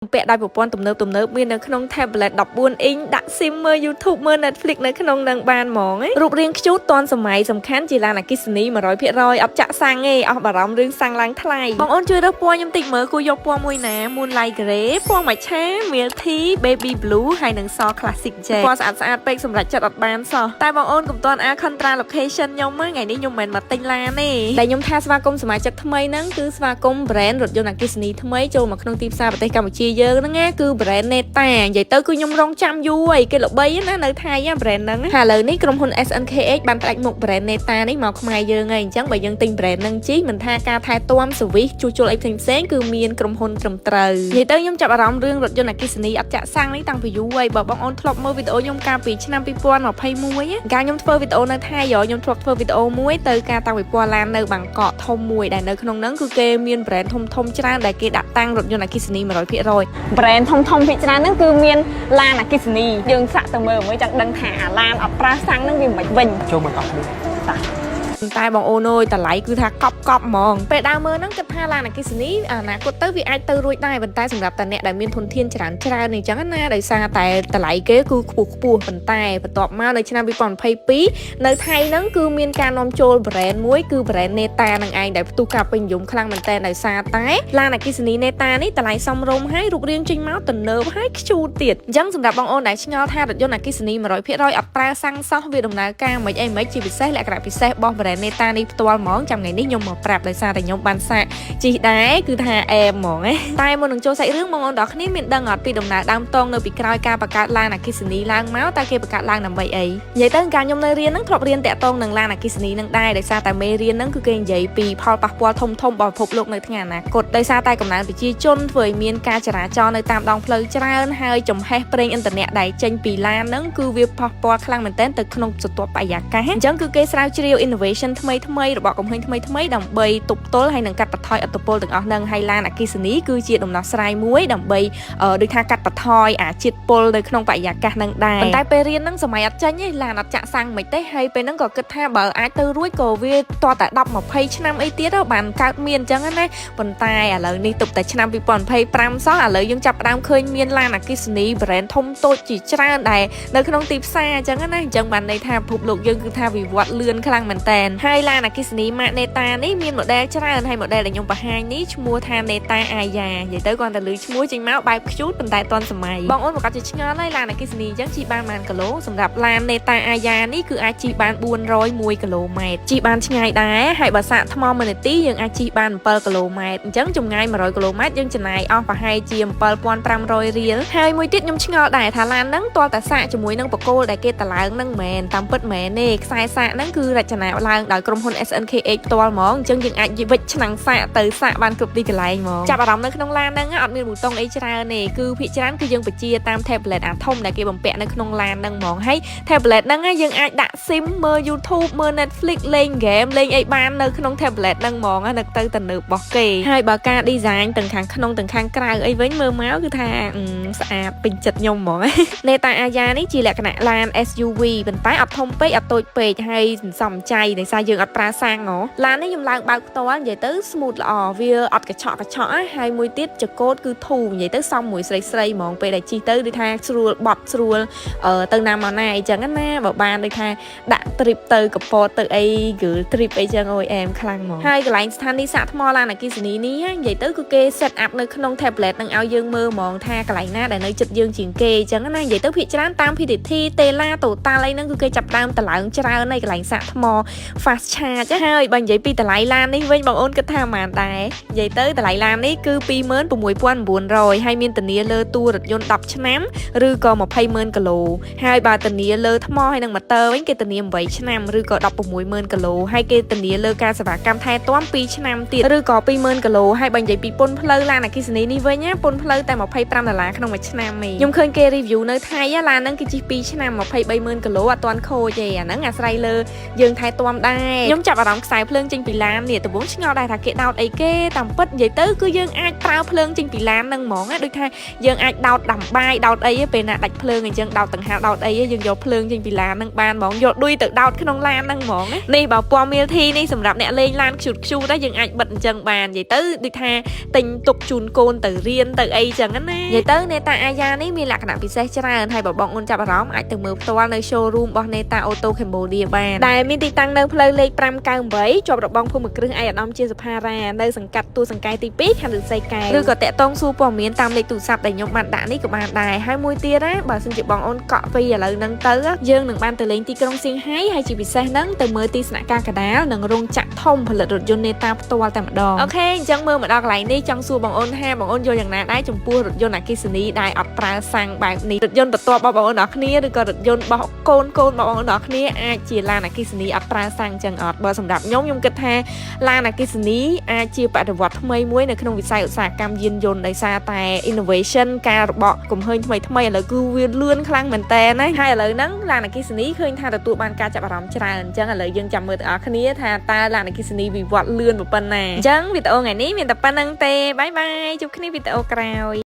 แปะได้ประปอนទំនើបមាននៅក្នុង tablet 14 inch ដាក់ SIM មើល YouTube មើល Netflix នៅក្នុងនឹងបានហ្មងរូបរាងខ្ជូតទាន់សម័យសំខាន់ជាឡានអគ្គិសនី 100% អត់ចាក់សាំងទេអស់បារម្ភរឿងសាំងឡើងថ្លៃបងអូនជួយរើសពណ៌ខ្ញុំតិចមើលគួរយកពណ៌មួយណា Moonlight Grey ពណ៌ម្ឆា Milky Baby Blue ហើយនឹងស Classic J ពណ៌ស្អាតពេកសម្រាប់ចិត្តអត់បានសោះតែបងអូនកុំទាន់អា Contra Location ខ្ញុំថ្ងៃនេះខ្ញុំមិនមែនមកទិញឡានទេតែខ្ញុំថាស្វាគមន៍សមាជិកថ្មីហ្នឹងគឺស្វាគមន៍ brand រថយន្តអគ្គិសនីថ្មីចូលមកក្នុងទីផ្សារប្រទេសកម្ពុជាយើងហ្នឹងណាគឺ brand Neta និយាយទៅគឺខ្ញុំរងចាំយូរហើយគេល្បីណានៅថៃ brand ហ្នឹងហើយឥឡូវនេះក្រុមហ៊ុន SNKH បានផ្ដាច់មុខ brand Neta នេះមកខ្មែរយើងហើយអញ្ចឹងបើយើងទិញ brand ហ្នឹងជីមិនថាការថែទាំ service ជួសជុលអីផ្សេងៗគឺមានក្រុមហ៊ុនត្រឹមត្រូវនិយាយទៅខ្ញុំចាប់អារម្មណ៍រឿងរថយន្តអគ្គិសនីអត់ចាក់សាំងនេះតាំងពីយូរហើយបើបងអូនធ្លាប់មើលវីដេអូខ្ញុំកាលពីឆ្នាំ2021ការខ្ញុំធ្វើវីដេអូនៅថៃខ្ញុំធ្លាប់ធ្វើវីដេអូមួយទៅការតាំងពិព័រណ៍ឡាននៅបាងកកធំមួយដែលនៅក្នុងហ្នឹងគឺគេមាន brand ធំច្រើនដែលគេដាក់តាំងរថយន្តអគ្គិសនី 100% brand ធំភាគច្រើនហ្នឹងគឺមានឡានអគ្គិសនីយើងសាក់ទៅមើលមួយចង់ដឹងថាឡានអត់ប្រើសាំងហ្នឹងវាមិនវិញចូលមកអស់នេះតែបងអូនអើយតម្លៃគឺថាកប់ហ្មងពេលដើមមើលហ្នឹងគិតថាឡានអគ្គិសនីអនាគតទៅវាអាចទៅរួចដែរប៉ុន្តែសម្រាប់តាអ្នកដែលមានធនធានច្រើនអញ្ចឹងណាដោយសារតែតម្លៃគេគឺខ្ពស់ប៉ុន្តែបន្ទាប់មកនៅឆ្នាំ2022នៅថៃហ្នឹងគឺមានការនាំចូល brand មួយគឺ brand Neta ហ្នឹងឯងដែលផ្ទុះការពេញនិយមខ្លាំងមែនតើដោយសារតែឡានអគ្គិសនី Neta នេះតម្លៃសមរម្យហើយរូបរាងចេញមកទំនើបហើយខ្ជូតទៀតអញ្ចឹងសម្រាប់បងអូនដែលឆ្ងល់ថារថយន្តអគ្គិសនី 100% អត់ប្រើសាំងសោះវាដំណើរការមិនជាពិសេសលក្ខណៈពិសេសរបស់ brand Neta នេះផ្ទាល់ហ្មងចាំថ្ងៃនេះខ្ញុំមកប្រាប់ដោយសារតែខ្ញុំបានសាកជីដែរគឺថាអែមហ្មងតែមុននឹងចូលសាច់រឿងបងប្អូនទាំងគ្នាមានដឹងអត់ពីដំណើរដើមតងនៅពីក្រោយការបង្កើតឡានអគ្គិសនីឡើងមកតើគេបង្កើតឡើងដើម្បីអីនិយាយទៅការខ្ញុំនៅរៀនហ្នឹងធ្លាប់រៀនតាក់ទងនឹងឡានអគ្គិសនីហ្នឹងដែរដោយសារតែមេរៀនហ្នឹងគឺគេនិយាយពីផលប៉ះពាល់ធំរបស់ពិភពលោកនៅថ្ងៃអនាគតដោយសារតែកំណើនប្រជាជនធ្វើឲ្យមានការចរាចរណ៍នៅតាមដងផ្លូវច្រើនហើយចំហេះប្រេងឥន្ធនៈដែលចេញពីឡានហ្នឹងគឺវាប៉ះពាល់ខ្លាំងមែនទែនទៅក្នុងស្រទាប់បរិយាកាសអញ្ចឹងគឺគេស្រាវជ្រាវ innovation ថ្មីរបស់កំហុញថ្មីដើម្បីទប់ទល់ហើយនឹងកាត់បន្ថយឥទ្ធិពលទាំងអស់ហ្នឹងហើយឡានអគ្គិសនីគឺជាដំណោះស្រាយមួយដើម្បីដូចថាកាត់បន្ថយអាជាតិពុលនៅក្នុងបរិយាកាសហ្នឹងដែរប៉ុន្តែពេលរៀនហ្នឹងសម័យអត់ចេញទេឡានអត់ចាក់សាំងមិនទេហើយពេលហ្នឹងក៏គិតថាបើអាចទៅរួចក៏វាតតែ10 20ឆ្នាំអីទៀតបានកើតមានអញ្ចឹងណាប៉ុន្តែឥឡូវនេះទប់តែឆ្នាំ2025សោះឥឡូវយើងចាប់ផ្ដើមឃើញមានឡានអគ្គិសនី brand ធំតូចជាច្រើនដែលនៅក្នុងទីផ្សារអញ្ចឹងណាអញ្ចឹងបានន័យថាពិភពលោកយើងគឺថាវិវត្តលឿនខ្លាំងមែនតើហើយឡានអគ្គិសនី ម៉ាក Neta នេះមាន model ច្រើនហើយ model ដែលខ្ញុំបង្ហាញនេះឈ្មោះថា Neta Aya និយាយទៅគាត់តែលើឈ្មោះចេញមកបែបខ្ជូតប៉ុន្តែទាន់សម័យបងអូនប្រកាសជាឆ្ងល់ហើយឡានអគ្គិសនីអញ្ចឹងជិះបានប៉ុន្មានគីឡូសម្រាប់ឡាន Neta Aya នេះគឺអាចជិះបាន401គីឡូម៉ែត្រជិះបានឆ្ងាយដែរហើយបើសាកថ្ម1នាទីយើងអាចជិះបាន7គីឡូម៉ែត្រអញ្ចឹងចម្ងាយ100គីឡូម៉ែត្រយើងចំណាយអស់ប្រហែលជា7500រៀលហើយមួយទៀតខ្ញុំឆ្ងល់ដែរថាឡានហ្នឹងទាល់តែសាកជាមួយនឹងបកគោលដែលគេតឡើងហ្នឹងមែនតាមពិតមែនទេខ្សែសាកហ្នឹងគឺរចនាឡើងដោយក្រុមហ៊ុន SNKH ផ្ទាល់ហ្មងអញ្ចឹងយើងអាចវិចឆ្នាំងសាកទៅសាកបានគ្រប់ទីកន្លែងហ្មងចាប់អារម្មណ៍នៅក្នុងឡានហ្នឹងអត់មានប៊ូតុងអីច្រើនទេគឺភាគច្រើនគឺយើងបញ្ជាតាម tablet អាធំដែលគេបំពាក់នៅក្នុងឡានហ្នឹងហ្មងហើយ tablet ហ្នឹងយើងអាចដាក់ SIM មើល YouTube មើល Netflix លេង game លេងអីបាននៅក្នុង tablet ហ្នឹងហ្មងនឹកទៅទំនើបរបស់គេហើយបើការ design ទាំងខាងក្នុងទាំងខាងក្រៅអីវិញមើលមកគឺថាស្អាតពេញចិត្តខ្ញុំហ្មង Neta Aya នេះជាលក្ខណៈឡាន SUV ប៉ុន្តែអត់ធំពេកអត់តូចពេកហើយសន្សំចៃដោយសារយើងអត់ប្រើសាំងឡាននេះខ្ញុំឡើងបើកផ្ទាល់និយាយទៅ smooth ល្អវាអត់កញ្ឆក់ហើយមួយទៀតចកូតគឺធូរនិយាយទៅសមមួយស្រីហ្មងពេលដែលជិះទៅដូចថាស្រួលបត់ស្រួលទៅណាមកណាអីចឹងណាបើបានដូចថាដាក់ trip ទៅកពតទៅអីគឺ trip អីចឹងអូយអែមខ្លាំងហ្មងហើយកន្លែងស្ថានីយ៍សាកថ្មឡានអគ្គិសនីនេះនិយាយទៅគឺគេ set up នៅក្នុង tablet នឹងឲ្យយើងមើលហ្មងថាកន្លែងណាដែលនៅចិត្តយើងជាងគេអញ្ចឹងណានិយាយទៅភាគច្រើនតាម PTT Tela Total អីហ្នឹងគឺគេចាប់ដើមតឡើងច្រើនហើយកន្លែងសាកថ្ម fast charge ហើយបើនិយាយពីតម្លៃឡាននេះវិញបងអូនគិតថាប៉ុន្មានដែរនិយាយទៅតម្លៃឡាននេះគឺ 26900 ហើយមានធានាលើតួរថយន្ត10ឆ្នាំឬក៏200,000គីឡូហើយបើធានាលើថ្មហើយនឹងម៉ូទ័រវិញគេធានា8ឆ្នាំឬក៏160,000គីឡូហើយគេធានាលើការសេវាកម្មថែទាំ2ឆ្នាំទៀតឬក៏20,000គីឡូហើយបើនិយាយពីពន្ធផ្លូវឡានអគ្គិសនីនេះវិញពន្ធផ្លូវតែ$25ក្នុងមួយឆ្នាំទេខ្ញុំឃើញគេ review នៅថៃឡានហ្នឹងគឺជិះ2ឆ្នាំ 23,000គីឡូអត់ទាន់ខូចទេអាហ្នឹងអាស្រ័យលើយើងថែទាំ ដែរខ្ញុំចាប់អារម្មណ៍ខ្សែភ្លើងចេញពីឡាននេះដំបូងឆ្ងល់ដែរថាគេដោតអីគេតាមពិតនិយាយទៅគឺយើងអាចប្រើភ្លើងចេញពីឡានហ្នឹងហ្មងដូចថាយើងអាចដោតដាំបាយដោតអីពេលណាដាច់ភ្លើងអញ្ចឹងដោតដង្ហាដោតអីយើងយកភ្លើងចេញពីឡានហ្នឹងបានហ្មងយកដួយទៅដោតក្នុងឡានហ្នឹងហ្មងនេះបើពណ៌មៀលធីនេះសម្រាប់អ្នកលេងឡានខ្ជូតដែរយើងអាចបិទអញ្ចឹងបាននិយាយទៅដូចថាទិញទុកជូនកូនទៅរៀនទៅអីចឹងណានិយាយទៅនេតាអាយ៉ានេះមានលក្ខណៈពិសេសច្រើនហើយបើបងអូនចាប់អារម្មណ៍អាចទៅមើលផ្ទាល់នៅ showroom របស់ Neta Auto Cambodia បានដែលមានទីតាំងនៅផ្លូវលេខ598ជាប់របងភូមិគ្រឹះឯកឧត្តមជាសភារានៅសង្កាត់ទួលសង្កែទី2ខណ្ឌឫស្សីកែវឬក៏តាក់ទងសួរព័ត៌មានតាមលេខទូរស័ព្ទដែលខ្ញុំបានដាក់នេះក៏បានដែរហើយមួយទៀតណាបើសិនជាបងអូនកក់ពីឥឡូវហ្នឹងទៅយើងនឹងបានទៅលេងទីក្រុងសៀងហៃហើយជាពិសេសហ្នឹងទៅមើលទីស្នាក់ការកដាលនិងរោងចក្រធំផលិតរថយន្ត Neta ផ្ទាល់តែម្ដងអូខេអញ្ចឹងមើលមកដល់កន្លែងនេះចង់សួរបងអូនថាបងអូនយល់យ៉ាងណាដែរចំពោះរថយន្តអគ្គិសនីដែលអត់ប្រើសាំងបែបនេះរថយន្តបន្ទាប់របស់បងអូនអរគ្នាឬក៏រថយន្តរបស់កូនរបស់បងអូនអរគ្នាអាចជាឡានអគ្គិសនីអត់ប្រើសាំងអញ្ចឹងអត់បើសម្រាប់ខ្ញុំគិតថាឡានអគ្គិសនីអាចជាបដិវត្តថ្មីមួយនៅក្នុងវិស័យឧស្សាហកម្មយានយន្តដោយសារតែ innovation ការរបកកំហើញថ្មីឥឡូវគឺវាលឿនខ្លាំងមែនតើណាហើយឥឡូវហ្នឹងឡានអគ្គិសនីឃើញថាទទួលបានការចាប់អារម្មណ៍ច្រើនអញ្ចឹងឥឡូវយើងចាំមើលទាំងអស់គ្នាថាតើឡានអគ្គិសនីវិវត្តលឿនប៉ុណ្ណាអញ្ចឹងវីដេអូថ្ងៃនេះមានតែប៉ុណ្្នឹងទេបាយបាយជួបគ្នាវីដេអូក្រោយ